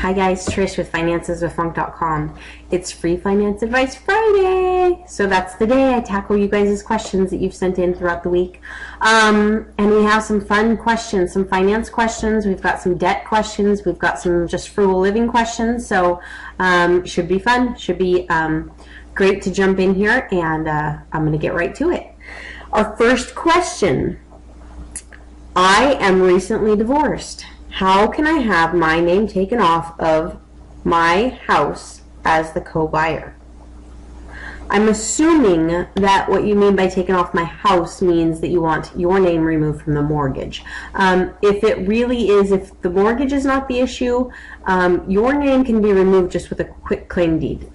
Hi guys, Trish with financeswithfunk.com. It's Free Finance Advice Friday! So that's the day I tackle you guys' questions that you've sent in throughout the week. And we have some fun questions, some finance questions, we've got some debt questions, we've got some just frugal living questions, so should be fun, should be great to jump in here, and I'm going to get right to it. Our first question: I am recently divorced. How can I have my name taken off of my house as the co-buyer? I'm assuming that what you mean by taken off my house means that you want your name removed from the mortgage. If it really is, if the mortgage is not the issue, your name can be removed just with a quick claim deed,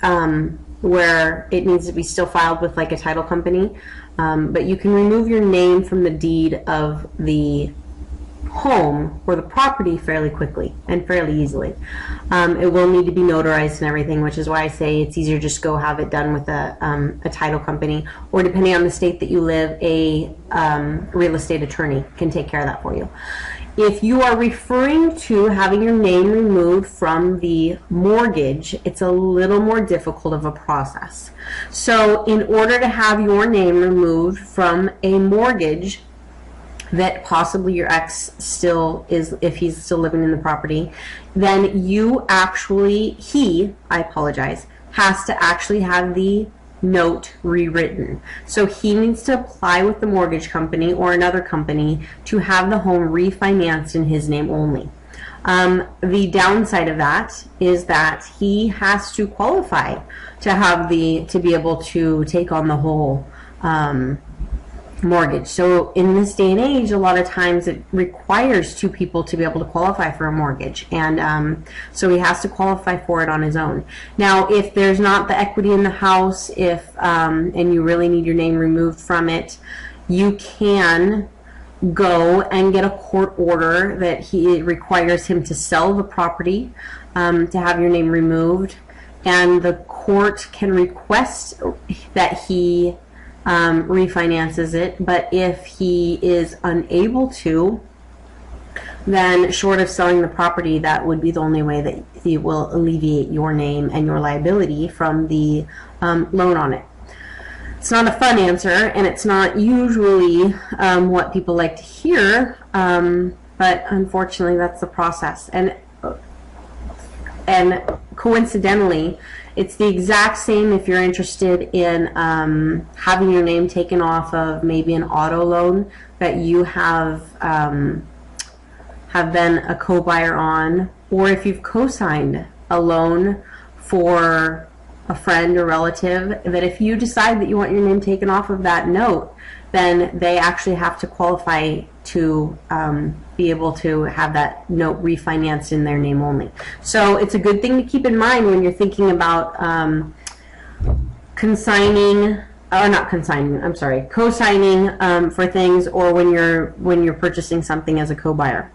where it needs to be still filed with like a title company. But you can remove your name from the deed of the home or the property fairly quickly and fairly easily. It will need to be notarized and everything, which is why I say it's easier just go have it done with a title company, or depending on the state that you live, a real estate attorney can take care of that for you. If you are referring to having your name removed from the mortgage, it's a little more difficult of a process. So in order to have your name removed from a mortgage that possibly your ex still is, if he's still living in the property, then you actually, has to actually have the note rewritten. So he needs to apply with the mortgage company or another company to have the home refinanced in his name only. The downside of that is that he has to qualify to have to be able to take on the whole mortgage. So in this day and age, a lot of times it requires two people to be able to qualify for a mortgage, and so he has to qualify for it on his own. Now, if there's not the equity in the house, and you really need your name removed from it, you can go and get a court order that it requires him to sell the property to have your name removed, and the court can request that he refinances it. But if he is unable to, then short of selling the property, that would be the only way that he will alleviate your name and your liability from the loan on it. It's not a fun answer, and it's not usually what people like to hear, but unfortunately that's the process. And coincidentally, it's the exact same if you're interested in having your name taken off of maybe an auto loan that you have been a co-buyer on, or if you've co-signed a loan for a friend or relative, that if you decide that you want your name taken off of that note, then they actually have to qualify to be able to have that note refinanced in their name only. So it's a good thing to keep in mind when you're thinking about co-signing for things, or when you're purchasing something as a co-buyer,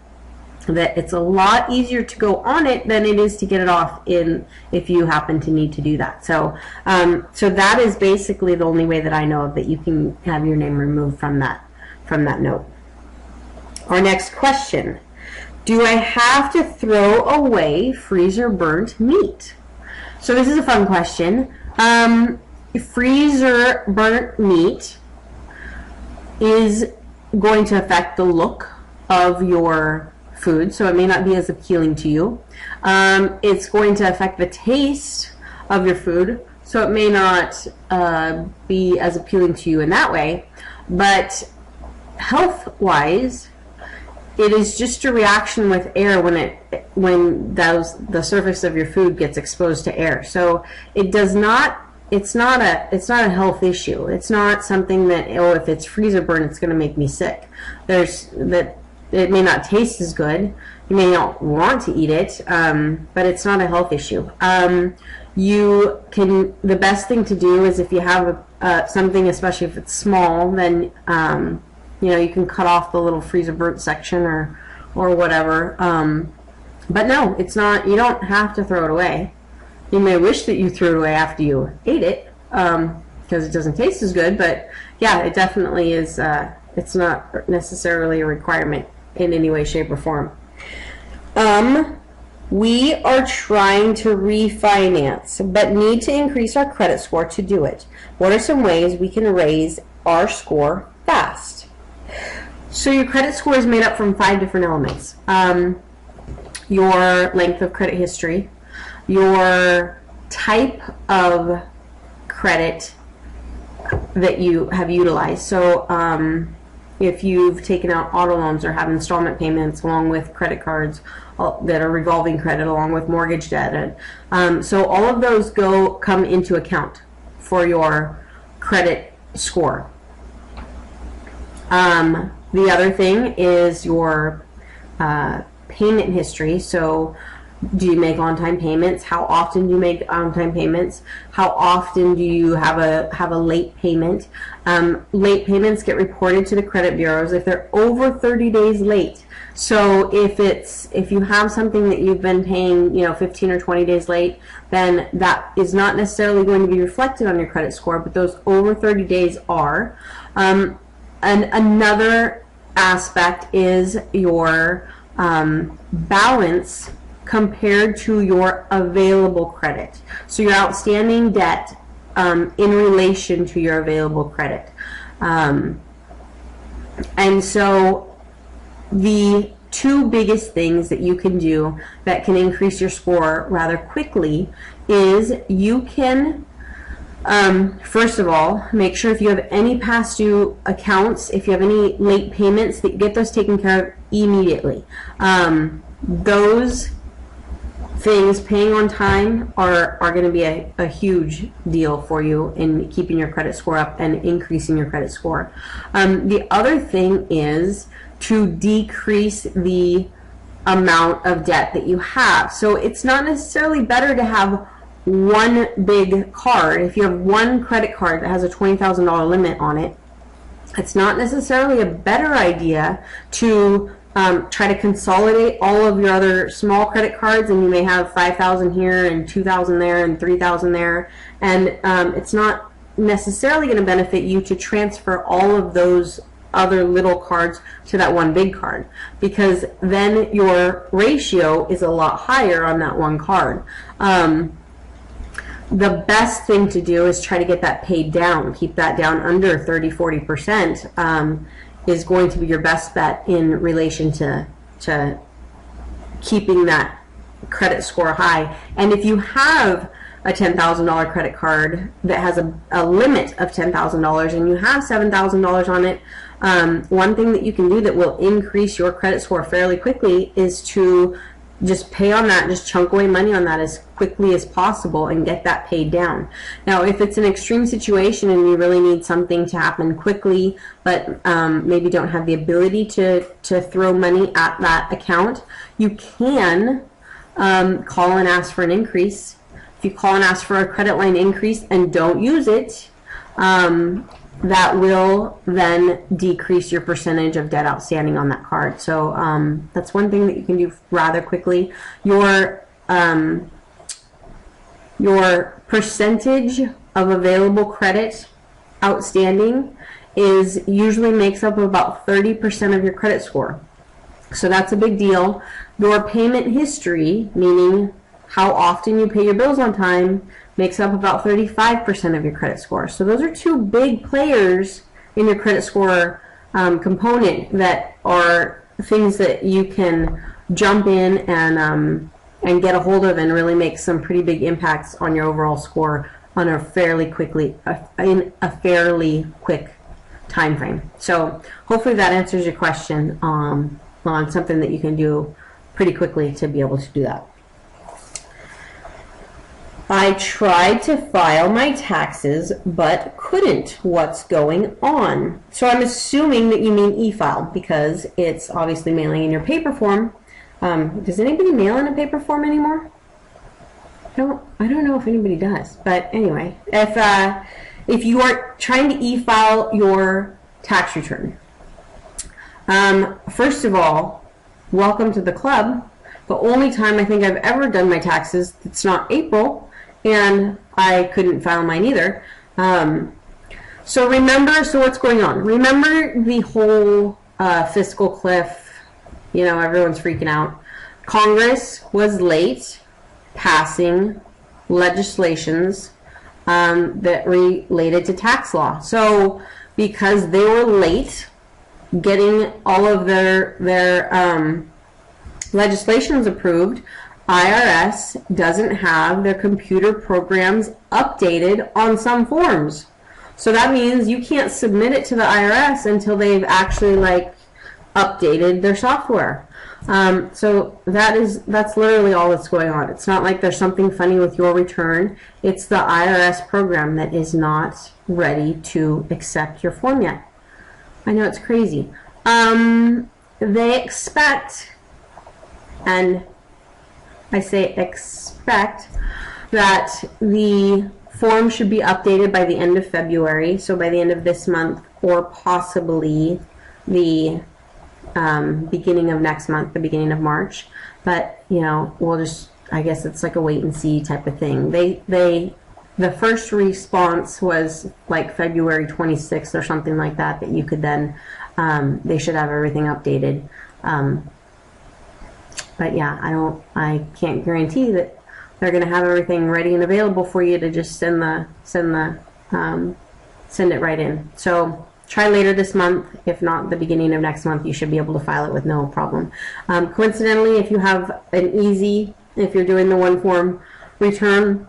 that it's a lot easier to go on it than it is to get it off if you happen to need to do that. So so that is basically the only way that I know of that you can have your name removed from that note. Our next question: do I have to throw away freezer burnt meat? So this is a fun question. Freezer burnt meat is going to affect the look of your food, so it may not be as appealing to you. It's going to affect the taste of your food, so it may not be as appealing to you in that way. But health-wise, it is just a reaction with air when the surface of your food gets exposed to air. So it's not a health issue. It's not something that, oh, if it's freezer burn, it's going to make me sick. It may not taste as good. You may not want to eat it, but it's not a health issue. The best thing to do is, if you have something, especially if it's small, then you can cut off the little freezer burnt section or whatever. But no, it's not. You don't have to throw it away. You may wish that you threw it away after you ate it, because it doesn't taste as good. But yeah, it definitely is. It's not necessarily a requirement in any way, shape, or form. We are trying to refinance, but need to increase our credit score to do it. What are some ways we can raise our score fast? So your credit score is made up from 5 different elements. Your length of credit history, your type of credit that you have utilized. So if you've taken out auto loans or have installment payments along with credit cards that are revolving credit along with mortgage debt, and so all of those come into account for your credit score. The other thing is your payment history. So do you make on-time payments? How often do you make on-time payments? How often do you have a late payment? Late payments get reported to the credit bureaus if they're over 30 days late. So if you have something that you've been paying, 15 or 20 days late, then that is not necessarily going to be reflected on your credit score, but those over 30 days are. And another aspect is your balance compared to your available credit. So your outstanding debt in relation to your available credit. And so the two biggest things that you can do that can increase your score rather quickly is you can first of all, make sure if you have any past due accounts, if you have any late payments, that you get those taken care of immediately. Those things, paying on time, are going to be a huge deal for you in keeping your credit score up and increasing your credit score. The other thing is to decrease the amount of debt that you have. So it's not necessarily better to have one big card. If you have one credit card that has a $20,000 limit on it, it's not necessarily a better idea to try to consolidate all of your other small credit cards, and you may have 5,000 here and 2,000 there and 3,000 there, and it's not necessarily going to benefit you to transfer all of those other little cards to that one big card, because then your ratio is a lot higher on that one card. The best thing to do is try to get that paid down. Keep that down under 30-40%. Is going to be your best bet in relation to keeping that credit score high. And if you have a $10,000 credit card that has a limit of $10,000 and you have $7,000 on it, one thing that you can do that will increase your credit score fairly quickly is to just pay on that, just chunk away money on that as quickly as possible and get that paid down. Now, if it's an extreme situation and you really need something to happen quickly, but maybe don't have the ability to throw money at that account, you can call and ask for an increase. If you call and ask for a credit line increase and don't use it, that will then decrease your percentage of debt outstanding on that card. So that's one thing that you can do rather quickly. Your percentage of available credit outstanding usually makes up about 30% of your credit score. So that's a big deal. Your payment history, meaning how often you pay your bills on time, makes up about 35% of your credit score. So those are two big players in your credit score component that are things that you can jump in and get a hold of and really make some pretty big impacts on your overall score on a fairly quick time frame. So hopefully that answers your question on something that you can do pretty quickly to be able to do that. I tried to file my taxes but couldn't. What's going on? So I'm assuming that you mean e-file because it's obviously mailing in your paper form. Does anybody mail in a paper form anymore? I don't know if anybody does, but anyway, if you are trying to e-file your tax return, first of all, welcome to the club. The only time I think I've ever done my taxes, it's not April, and I couldn't file mine either. So what's going on? Remember the whole fiscal cliff, everyone's freaking out. Congress was late passing legislations that related to tax law. So because they were late getting all of their legislations approved, IRS doesn't have their computer programs updated on some forms. So that means you can't submit it to the IRS until they've actually updated their software. So that's literally all that's going on. It's not like there's something funny with your return. It's the IRS program that is not ready to accept your form yet. I know it's crazy. They expect, and I say expect, that the form should be updated by the end of February, so by the end of this month, or possibly the beginning of next month, the beginning of March. But we'll just, I guess it's like a wait and see type of thing. The first response was like February 26th or something like that, that you could then they should have everything updated. But yeah, I can't guarantee that they're going to have everything ready and available for you to just send it right in. So try later this month. If not, the beginning of next month, you should be able to file it with no problem. Coincidentally, if you have if you're doing the one form return,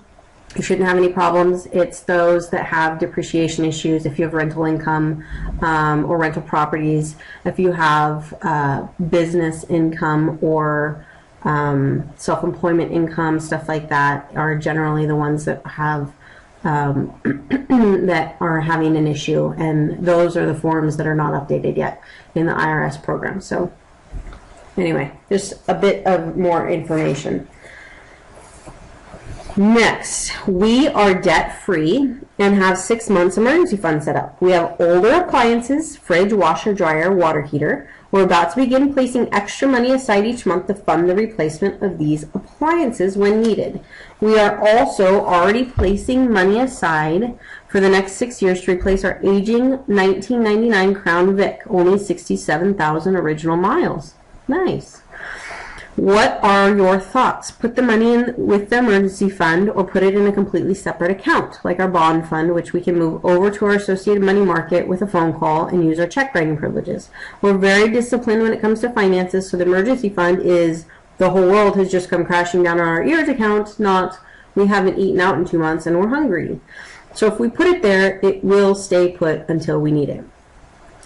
you shouldn't have any problems. It's those that have depreciation issues. If you have rental income or rental properties, if you have business income or self-employment income, stuff like that, are generally the ones that have that are having an issue, and those are the forms that are not updated yet in the IRS program. So anyway, just a bit of more information. Next, we are debt-free and have 6 months emergency fund set up. We have older appliances, fridge, washer, dryer, water heater. We're about to begin placing extra money aside each month to fund the replacement of these appliances when needed. We are also already placing money aside for the next 6 years to replace our aging 1999 Crown Vic, only 67,000 original miles. Nice. What are your thoughts? Put the money in with the emergency fund or put it in a completely separate account, like our bond fund, which we can move over to our associated money market with a phone call and use our check writing privileges. We're very disciplined when it comes to finances, so the emergency fund is the whole world has just come crashing down on our ears account, not we haven't eaten out in 2 months and we're hungry. So if we put it there, it will stay put until we need it.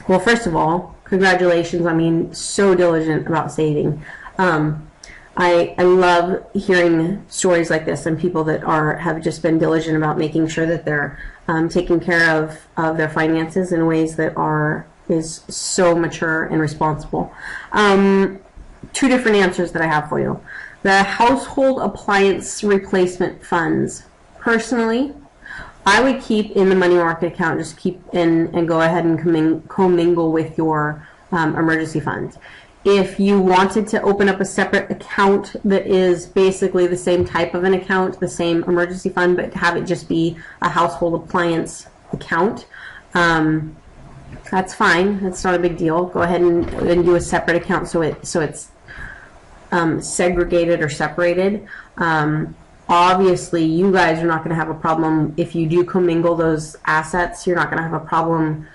Well, first of all, congratulations on being so diligent about saving. I love hearing stories like this and people that have just been diligent about making sure that they're taking care of their finances in ways that is so mature and responsible. 2 different answers that I have for you. The household appliance replacement funds. Personally, I would keep in the money market account, just keep in and go ahead and commingle with your emergency fund. If you wanted to open up a separate account that is basically the same type of an account, the same emergency fund, but have it just be a household appliance account, that's fine. That's not a big deal. Go ahead and do a separate account so it's segregated or separated. Obviously, you guys are not going to have a problem if you do commingle those assets. You're not going to have a problem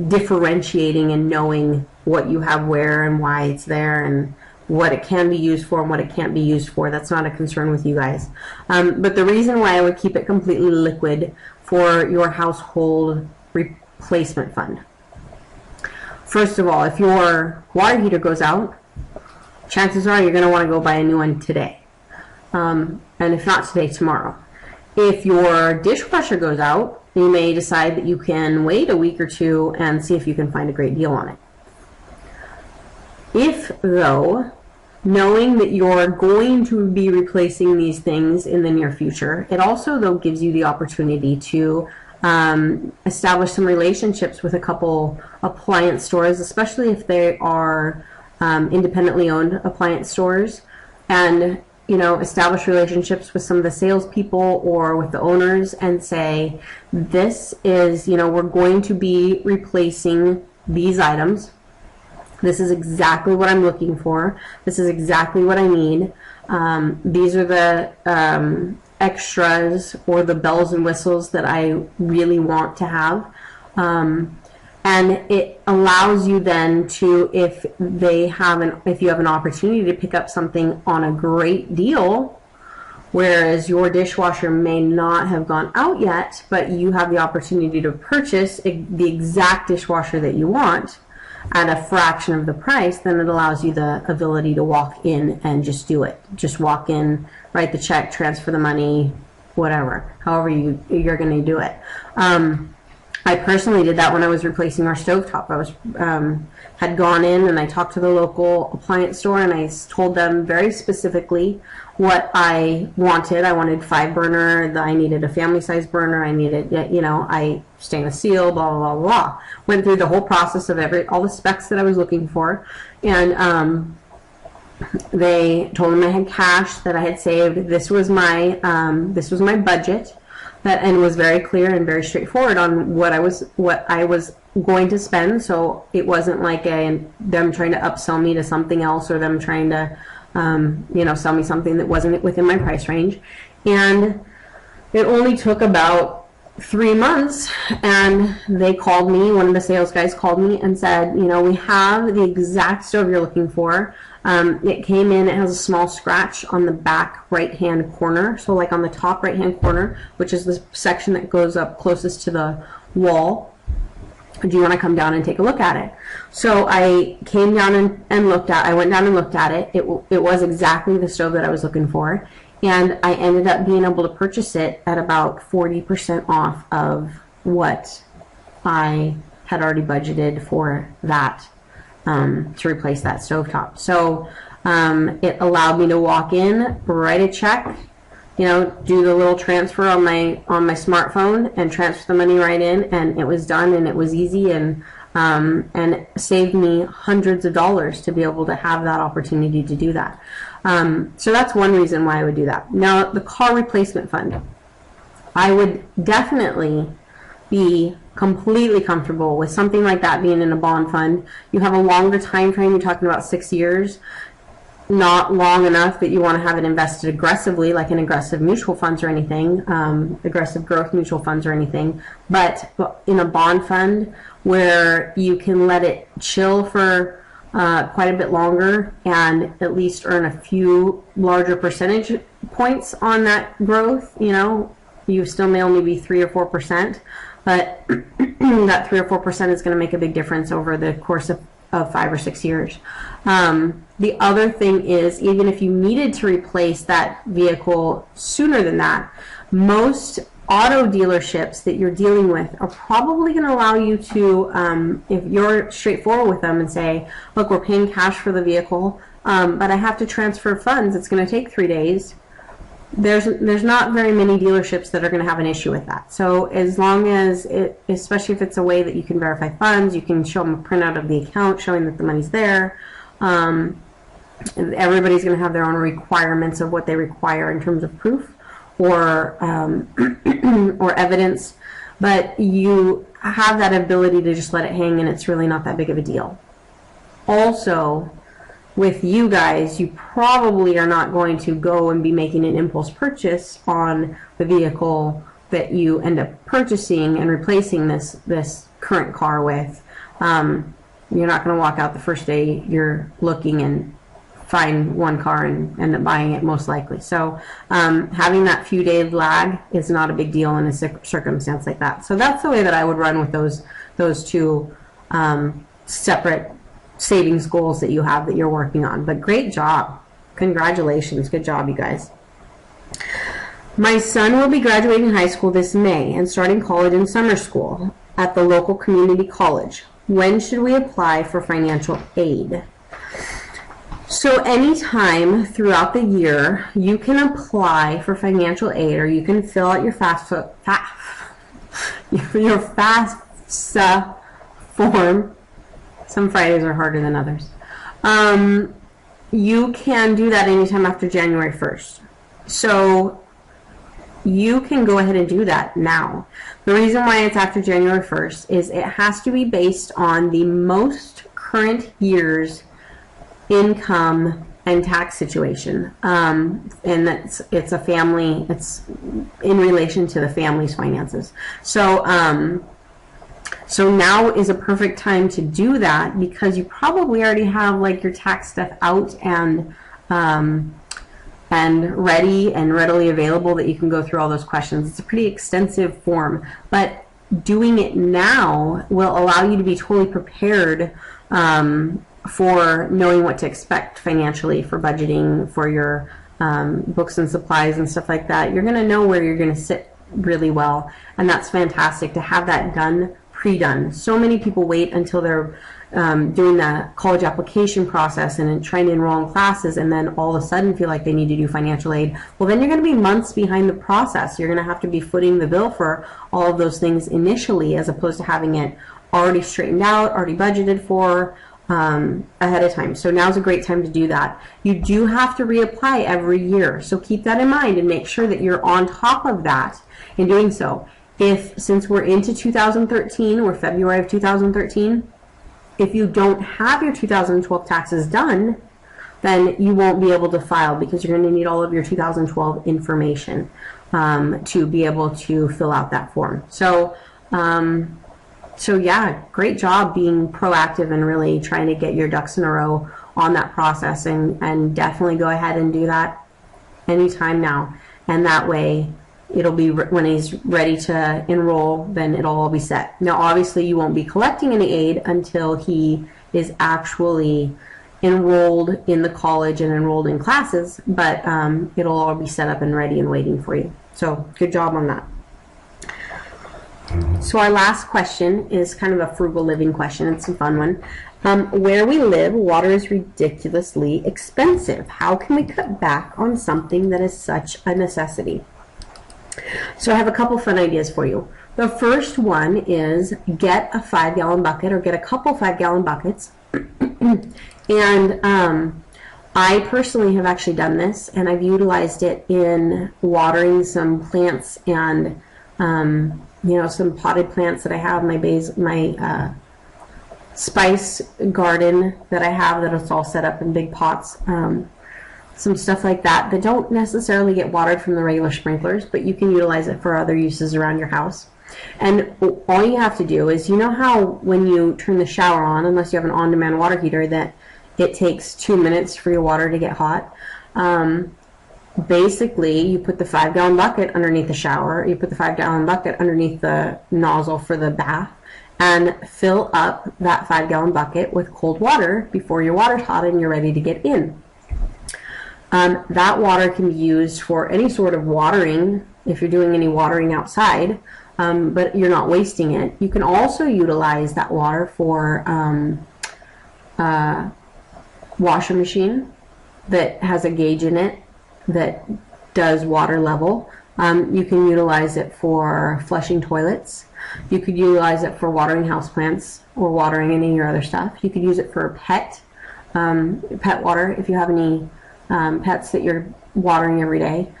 differentiating and knowing what you have where and why it's there and what it can be used for and what it can't be used for. That's not a concern with you guys. But the reason why I would keep it completely liquid for your household replacement fund. First of all, if your water heater goes out, chances are you're going to want to go buy a new one today. And if not today, tomorrow. If your dishwasher goes out, you may decide that you can wait a week or 2 and see if you can find a great deal on it. If, though, knowing that you're going to be replacing these things in the near future, it also, though, gives you the opportunity to establish some relationships with a couple appliance stores, especially if they are independently owned appliance stores, and establish relationships with some of the salespeople or with the owners and say, this is, we're going to be replacing these items. This is exactly what I'm looking for. This is exactly what I need. These are the extras or the bells and whistles that I really want to have. And it allows you then to, if you have an opportunity to pick up something on a great deal, whereas your dishwasher may not have gone out yet, but you have the opportunity to purchase the exact dishwasher that you want at a fraction of the price, then it allows you the ability to walk in and just do it. Just walk in, write the check, transfer the money, whatever, however you're going to do it. I personally did that when I was replacing our stovetop. I had gone in and I talked to the local appliance store and I told them very specifically what I wanted. I wanted 5-burner, I needed a family size burner, I needed, stainless steel, blah, blah, blah, blah. Went through the whole process of all the specs that I was looking for. And they told them I had cash that I had saved. This was my budget. And was very clear and very straightforward on what I was going to spend. So it wasn't like them trying to upsell me to something else, or them trying to sell me something that wasn't within my price range. And it only took about 3 months, and they called me. One of the sales guys called me and said, we have the exact stove you're looking for. It came in, it has a small scratch on the back right-hand corner. So like on the top right-hand corner, which is the section that goes up closest to the wall. Do you want to come down and take a look at it? So I came down and looked at it. I went down and looked at it. It was exactly the stove that I was looking for. And I ended up being able to purchase it at about 40% off of what I had already budgeted for that. To replace that stovetop. So it allowed me to walk in, write a check, do the little transfer on my smartphone and transfer the money right in, and it was done, and it was easy, and it saved me hundreds of dollars to be able to have that opportunity to do that. So that's one reason why I would do that. Now, the car replacement fund. I would definitely be completely comfortable with something like that being in a bond fund. You have a longer time frame. You're talking about 6 years. Not long enough that you want to have it invested aggressively, like in aggressive mutual funds or anything, aggressive growth mutual funds or anything, but in a bond fund where you can let it chill for quite a bit longer and at least earn a few larger percentage points on that growth. You still may only be 3 or 4%, but that 3 or 4% is going to make a big difference over the course of 5 or 6 years. The other thing is, even if you needed to replace that vehicle sooner than that, most auto dealerships that you're dealing with are probably going to allow you to, if you're straightforward with them and say, look, we're paying cash for the vehicle, but I have to transfer funds. It's going to take 3 days. There's not very many dealerships that are going to have an issue with that. So as long as especially if it's a way that you can verify funds, you can show them a printout of the account showing that the money's there. Everybody's going to have their own requirements of what they require in terms of proof or or evidence, but you have that ability to just let it hang, and it's really not that big of a deal. Also, with you guys, you probably are not going to go and be making an impulse purchase on the vehicle that you end up purchasing and replacing this current car with. You're not going to walk out the first day you're looking and find one car and end up buying it, most likely. So having that few day lag is not a big deal in a circumstance like that. So that's the way that I would run with those two separate savings goals that you have that you're working on. But great job. Congratulations. Good job, you guys. My son will be graduating high school this May and starting college and summer school at the local community college. When should we apply for financial aid? So anytime throughout the year, you can apply for financial aid, or you can fill out your FAFSA form. Some Fridays are harder than others. You can do that anytime after January 1st. So you can go ahead and do that now. The reason why it's after January 1st is it has to be based on the most current year's income and tax situation, and it's a family. It's in relation to the family's finances. So so now is a perfect time to do that, because you probably already have like your tax stuff out and ready and readily available that you can go through all those questions. It's a pretty extensive form, but doing it now will allow you to be totally prepared for knowing what to expect financially, for budgeting, for your books and supplies and stuff like that. You're going to know where you're going to sit really well, and that's fantastic to have that done, pre-done. So many people wait until they're doing the college application process and trying to enroll in classes, and then all of a sudden feel like they need to do financial aid. Well, then you're going to be months behind the process. You're going to have to be footing the bill for all of those things initially, as opposed to having it already straightened out, already budgeted for ahead of time. So now's a great time to do that. You do have to reapply every year, so keep that in mind and make sure that you're on top of that in doing so. Since we're into 2013, or February of 2013, if you don't have your 2012 taxes done, then you won't be able to file, because you're going to need all of your 2012 information to be able to fill out that form. So so yeah, great job being proactive and really trying to get your ducks in a row on that process, and definitely go ahead and do that anytime now. And that way it'll be, when he's ready to enroll, then it'll all be set. Now obviously you won't be collecting any aid until he is actually enrolled in the college and enrolled in classes, but it'll all be set up and ready and waiting for you. So good job on that. So our last question is kind of a frugal living question. It's a fun one. Where we live, water is ridiculously expensive. How can we cut back on something that is such a necessity? So I have a couple fun ideas for you. The first one is get a 5-gallon bucket, or get a couple 5-gallon buckets. And I personally have actually done this, and I've utilized it in watering some plants and you know, some potted plants that I have, my spice garden that I have, that it's all set up in big pots, some stuff like that that don't necessarily get watered from the regular sprinklers, but you can utilize it for other uses around your house. And all you have to do is, you know how when you turn the shower on, unless you have an on-demand water heater, that it takes 2 minutes for your water to get hot. Basically, you put the 5-gallon bucket underneath the shower, you put the 5-gallon bucket underneath the nozzle for the bath, and fill up that 5-gallon bucket with cold water before your water's hot and you're ready to get in. That water can be used for any sort of watering, if you're doing any watering outside, but you're not wasting it. You can also utilize that water for washer machine that has a gauge in it that does water level. You can utilize it for flushing toilets. You could utilize it for watering houseplants or watering any of your other stuff. You could use it for pet water if you have any pets that you're watering every day.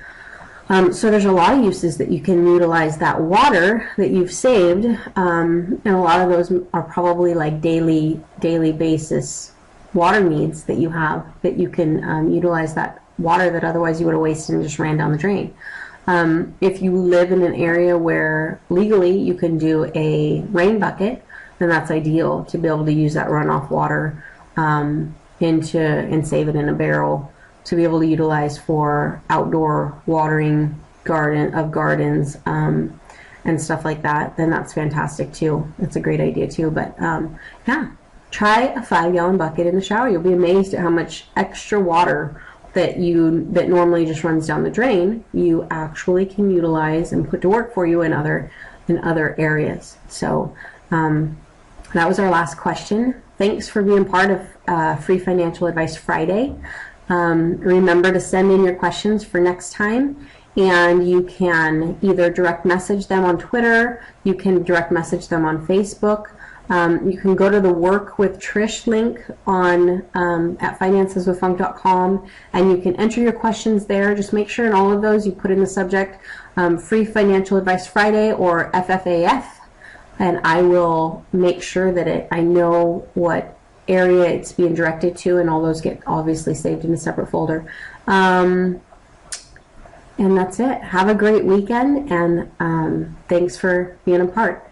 So there's a lot of uses that you can utilize that water that you've saved, and a lot of those are probably like daily basis water needs that you have, that you can utilize that water that otherwise you would have wasted and just ran down the drain. If you live in an area where legally you can do a rain bucket, then that's ideal to be able to use that runoff water and save it in a barrel to be able to utilize for outdoor watering gardens and stuff like that. Then that's fantastic too. That's a great idea too. But yeah, try a 5-gallon bucket in the shower. You'll be amazed at how much extra water that normally just runs down the drain, you actually can utilize and put to work for you in other areas. So that was our last question. Thanks for being part of Free Financial Advice Friday. Remember to send in your questions for next time, and you can either direct message them on Twitter, you can direct message them on Facebook. You can go to the Work with Trish link on at financeswithfunk.com, and you can enter your questions there. Just make sure in all of those you put in the subject Free Financial Advice Friday or FFAF, and I will make sure that I know what area it's being directed to, and all those get obviously saved in a separate folder. And that's it. Have a great weekend, and thanks for being a part.